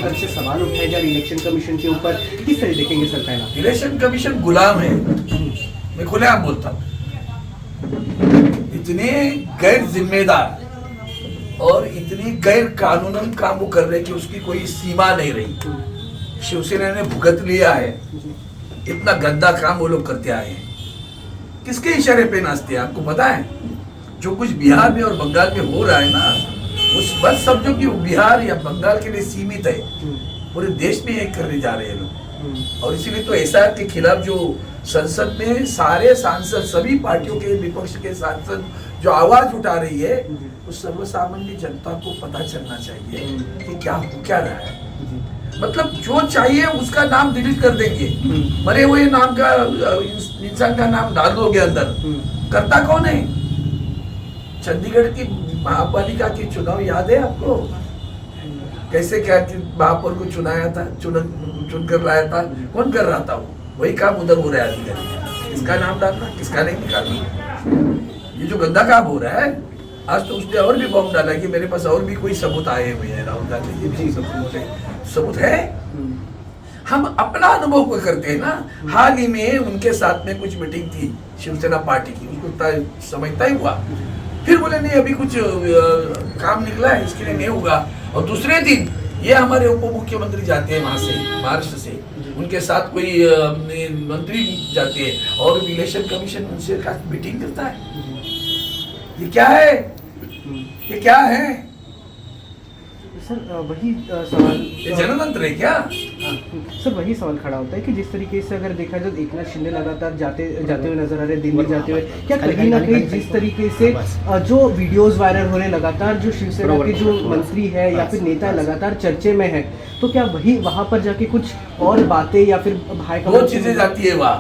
तरह से सवाल उठाए जा रहे इलेक्शन कमीशन के ऊपर, किस तरह देखेंगे सर? पहला, इलेक्शन कमीशन गुलाम है, मैं खुलेआम बोलता हूँ। इतने गैर जिम्मेदार और इतनी गैर कानूनन काम वो कर रहे कि उसकी कोई सीमा नहीं रही। शिवसेना ने भुगत लिया है, इतना गंदा काम वो लोग करते आए हैं। किसके इशारे पे नाचते हैं आपको पता है? जो कुछ बिहार में और बंगाल में हो रहा है ना, उस बस समझो कि वो बिहार या बंगाल के लिए सीमित है, पूरे देश में एक करने जा रहे हैं लोग। और इसीलिए तो एसआर के खिलाफ जो संसद में सारे सांसद, सभी पार्टियों के विपक्ष के सांसद जो आवाज उठा रही है, उस सर्वसामान्य जनता को पता चलना चाहिए कि क्या हो क्या रहा है। मतलब जो चाहिए उसका नाम डिलीट कर देंगे, मरे हुए नाम का इंसान का नाम डाल दोगे अंदर। करता कौन है? चंडीगढ़ की महापालिका के चुनाव याद है आपको? कैसे क्या महापौर को चुनाया था, चुनकर लाया था, कौन कर रहा था? वही काम उधर हो रहा है अधिकारी। किसका नाम डालना, किसका नहीं निकालना, ये जो गंदा काम हो रहा है। आज तो उसने और भी बॉम्ब डाला कि मेरे पास और भी कोई सबूत आए हुए हैं, राहुल गांधी जी भी सबूत है। हम अपना अनुभव को करते हैं ना। हाल ही में उनके साथ में कुछ मीटिंग थी शिवसेना पार्टी की, उसको समझता ही हुआ, फिर बोले नहीं अभी कुछ काम निकला है इसके लिए नहीं होगा। और दूसरे दिन ये हमारे उप मुख्यमंत्री जाते हैं वहां से, महाराष्ट्र से, उनके साथ कोई मंत्री जाते हैं और इलेक्शन कमीशन उनसे मीटिंग करता है। ये क्या है? ये क्या है सर? वही सवाल, ये जनतंत्र है क्या? सर वही सवाल खड़ा होता है कि जिस तरीके से अगर देखा जाए तो एकनाथ शिंदे लगातार जाते हुए नजर आ रहे, दिल्ली जाते हुए, क्या कहीं ना कहीं जिस तरीके से जो वीडियोस वायरल हो रहे लगातार, जो शिवसेना के जो मंत्री है या फिर नेता लगातार चर्चे में है, तो क्या वही वहां पर जाके कुछ और बातें या फिर भाई दो चीजें जाती है वहाँ।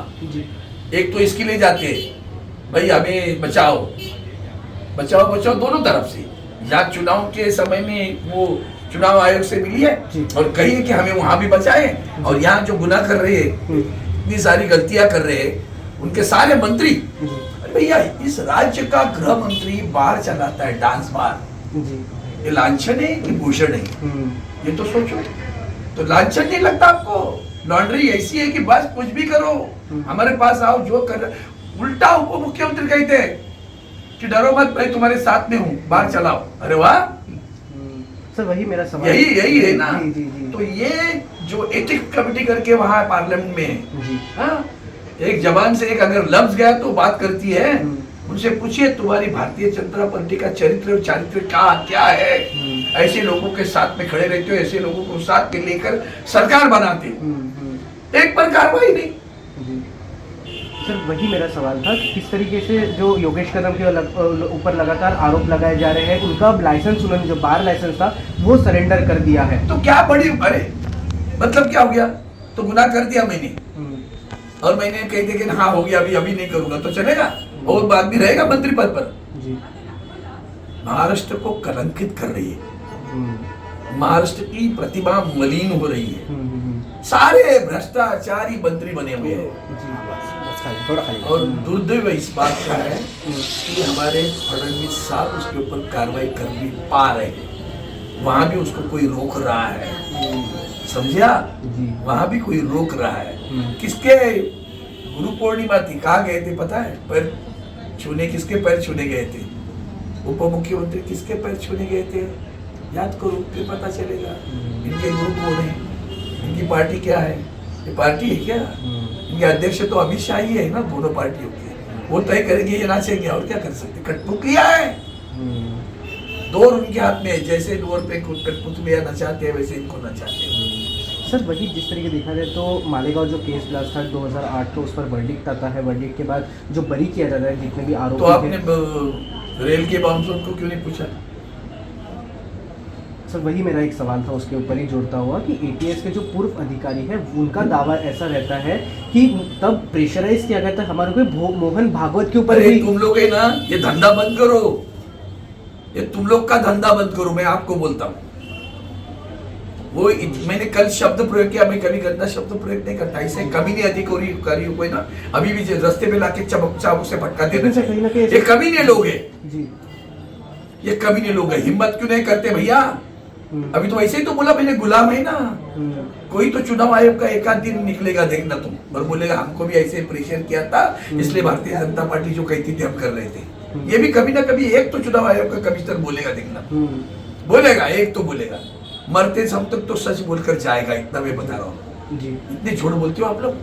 एक तो इसके लिए जाते हैं भाई हमें बचाओ बचाओ बचाओ, दोनों तरफ से। या चुनाव के समय में वो चुनाव आयोग से मिली है और कही है कि हमें वहां भी बचाए, और यहाँ जो गुनाह कर रहे हैं, इतनी सारी गलतियां कर रहे हैं उनके सारे मंत्री। अरे भैया, इस राज्य का गृह मंत्री बार चलाता है, डांस बार। ये लांछन है कि भूषण है? ये तो सोचो। तो लांछन नहीं लगता आपको? लॉन्ड्री ऐसी है कि बस कुछ भी करो, हमारे पास आओ, जो कर। उल्टा उप मुख्यमंत्री कहते हैं कि डरो मत भाई, तुम्हारे साथ में हूँ, बाहर चलाओ। अरे वाह सर, वही मेरा सवाल, यही है ना। जी। तो ये जो एथिक्स कमेटी करके वहां पार्लियामेंट में हाँ, एक जबान से एक अगर लफ्ज गया तो बात करती है। उनसे पूछिए तुम्हारी भारतीय जनता पार्टी का चरित्र और चारित्र क्या है? ऐसे लोगों के साथ में खड़े रहते हो, ऐसे लोगों को साथ में लेकर सरकार बनाते हो, एक पर कार्रवाई नहीं। सर वही मेरा सवाल था कि किस तरीके से जो योगेश कदम के ऊपर लगातार आरोप लगाए जा रहे हैं, उनका लाइसेंस, उन्होंने जो बार लाइसेंस था वो सरेंडर कर दिया है। तो क्या बड़ी, अरे मतलब क्या हो गया? तो गुनाह कर दिया मैंने और मैंने कह दिया कि हाँ हो गया, अभी नहीं करूंगा तो चलेगा, और बाद भी रहेगा मंत्री पद पर। महाराष्ट्र को कलंकित कर रही है, महाराष्ट्र की प्रतिभा मलिन हो रही है, सारे भ्रष्टाचारी मंत्री बने हुए हैं। और दुर्दैव इस बात का है कि हमारे फडणवीस साहब उसके ऊपर कार्रवाई कर नहीं पा रहे हैं। वहां भी उसको कोई रोक रहा है, समझिया? वहां भी कोई रोक रहा है। किसके गुरु पूर्णिमा थी, कहाँ गए थे पता है? पैर छूने, किसके पैर छूने गए थे? उप मुख्यमंत्री किसके पैर छूने गए थे? याद करो, फिर पता चलेगा इनके गुरु कौन है, इनकी पार्टी क्या है। ये पार्टी है क्या? इनके अध्यक्ष तो अमित शाह ही है ना, दोनों पार्टियों के। वो तय करेंगे, ये नाचेंगे, और क्या कर सकते? कठपुतलिया है, डोर उनके हाथ में है। जैसे डोर पे कठपुतलियां नचाते हैं वैसे इनको नचाते हैं। सर वही जिस तरीके देखा जाए तो मालेगांव जो केस ब्लास्ट था 2008 को, उस पर वर्डिक्ट आता है, वर्डिक्ट के बाद जो बरी किया जाता है जितने भी आरोप। तो आपने रेल के बाउंसर को क्यों नहीं पूछा? सर वही मेरा एक सवाल था, उसके ऊपर ही जोड़ता हुआ कि एटीएस के जो पूर्व अधिकारी है उनका दावा ऐसा रहता है कि तब प्रेशराइज किया गया था हमारे को मोहन भागवत के ऊपर भी। तुम लोग है ना, ये धंधा बंद करो, ये तुम लोग का धंधा बंद करो। मैं आपको बोलता हूँ, वो मैंने कल शब्द प्रयोग किया, मैं कभी गंदा शब्द प्रयोग नहीं करता। ऐसे कमीने अधिकारियों को ना अभी भी रास्ते पे लाके चाबुक से भटका देना चाहिए। ये कमीने लोग हैं, ये कमीने लोग हैं। हिम्मत क्यों नहीं करते भैया? अभी तो वैसे ही तो बोला मैंने, गुलाम है ना। कोई तो चुनाव आयोग का एक आध दिन निकलेगा, देखना तुम, और बोलेगा हमको भी ऐसे प्रेशर किया था, इसलिए भारतीय जनता पार्टी जो कहती थी हम कर रहे थे। ये भी कभी ना कभी एक तो चुनाव आयोग का कमिश्नर बोलेगा, देखना बोलेगा, एक तो बोलेगा। मरते हम तक तो सच बोलकर जाएगा, इतना मैं बता रहा हूँ जी। इतने झूठ बोलते हो आप लोग,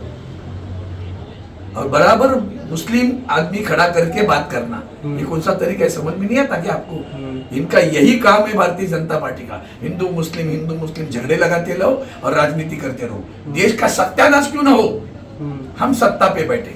और बराबर मुस्लिम आदमी खड़ा करके बात करना, ये कौन सा तरीका है, समझ में नहीं आता क्या आपको? इनका यही काम है भारतीय जनता पार्टी का, हिंदू मुस्लिम झगड़े लगाते रहो और राजनीति करते रहो। देश का सत्यानाश क्यों ना हो, हम सत्ता पे बैठे।